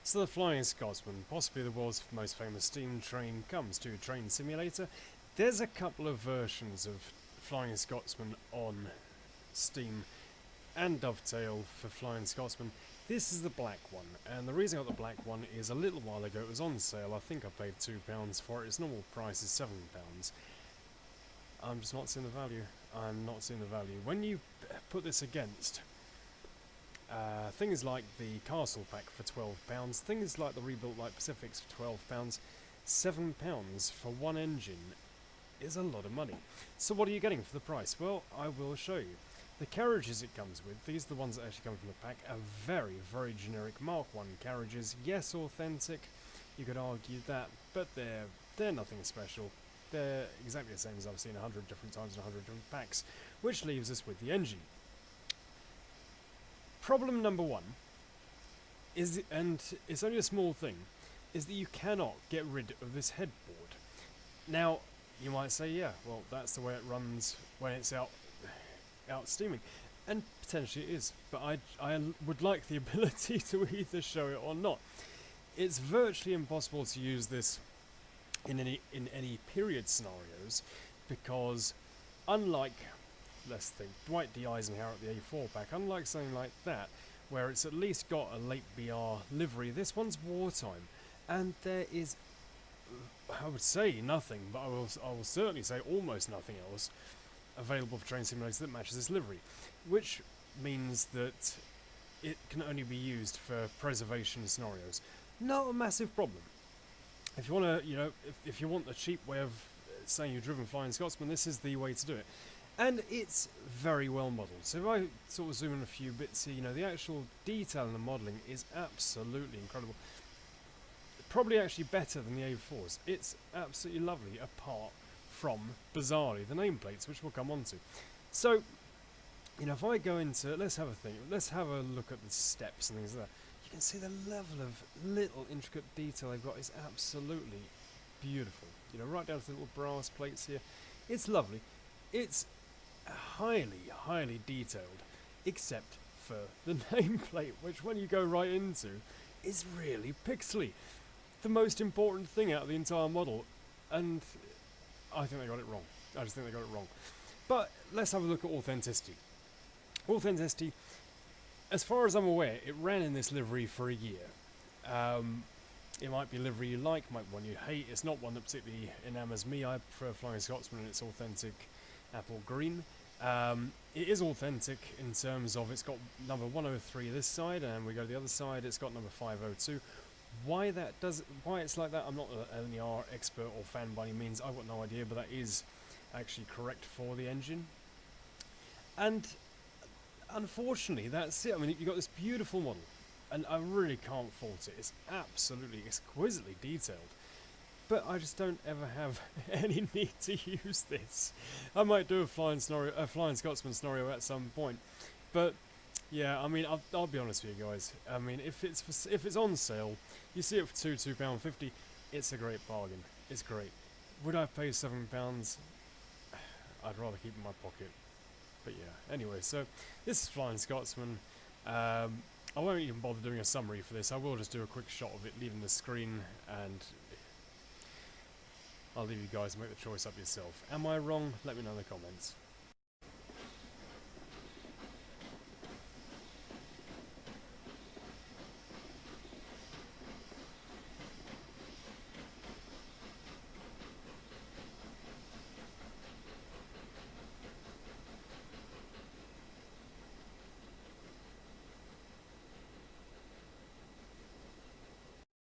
So the Flying Scotsman, possibly the world's most famous steam train, comes to Train Simulator. There's a couple of versions of Flying Scotsman on Steam and Dovetail for Flying Scotsman. This is the black one, and the reason I got the black one is a little while ago it was on sale. I think I paid £2 for it. Its normal price is £7. I'm just not seeing the value. I'm not seeing the value. When you put this against things like the Castle Pack for £12, things like the Rebuilt Light Pacifics for £12, £7 for one engine is a lot of money. So what are you getting for the price? Well, I will show you. The carriages it comes with, these are the ones that actually come from the pack, are very, very generic Mark I carriages. Yes, authentic, you could argue that, but they're nothing special. They're exactly the same as I've seen 100 different times in 100 different packs, which leaves us with the engine. Problem number one is, and it's only a small thing, is that you cannot get rid of this headboard. Now, you might say, yeah, well, that's the way it runs when it's out steaming, and potentially it is, but I would like the ability to either show it or not. It's virtually impossible to use this in any period scenarios, because unlike, let's think, Dwight D. Eisenhower at the A4 pack, unlike something like that, where it's at least got a late BR livery, this one's wartime, and there is, I would say nothing, but I will certainly say almost nothing else available for Train Simulator that matches this livery, which means that it can only be used for preservation scenarios. Not a massive problem. If you want to, if you want a cheap way of saying you've driven Flying Scotsman, this is the way to do it. And it's very well modelled. So if I sort of zoom in a few bits here, the actual detail in the modelling is absolutely incredible. Probably actually better than the A4s. It's absolutely lovely, apart from, bizarrely, the nameplates, which we'll come on to. So, if I go into, let's have a look at the steps and things like that. You can see the level of little intricate detail they've got is absolutely beautiful. Right down to the little brass plates here. It's lovely. It's highly, highly detailed, except for the nameplate, which when you go right into, is really pixely. The most important thing out of the entire model, and I think they got it wrong. I just think they got it wrong. But let's have a look at authenticity. Authenticity, as far as I'm aware, it ran in this livery for a year. It might be a livery you like, might be one you hate. It's not one that particularly enamors me. I prefer Flying Scotsman and its authentic apple green. It is authentic in terms of it's got number 103 this side, and we go to the other side, it's got number 502. Why it's like that, I'm not an NER expert or fan by any means, I've got no idea, but that is actually correct for the engine. And unfortunately, that's it. I mean, you've got this beautiful model, and I really can't fault it. It's absolutely exquisitely detailed. But I just don't ever have any need to use this. I might do a Flying Scotsman scenario at some point, but yeah, I mean, I'll be honest with you guys. I mean, if it's on sale, you see it for £2.50, it's a great bargain. It's great. Would I pay £7? I'd rather keep it in my pocket. But yeah, anyway, so this is Flying Scotsman. I won't even bother doing a summary for this. I will just do a quick shot of it leaving the screen, and I'll leave you guys to make the choice up yourself. Am I wrong? Let me know in the comments.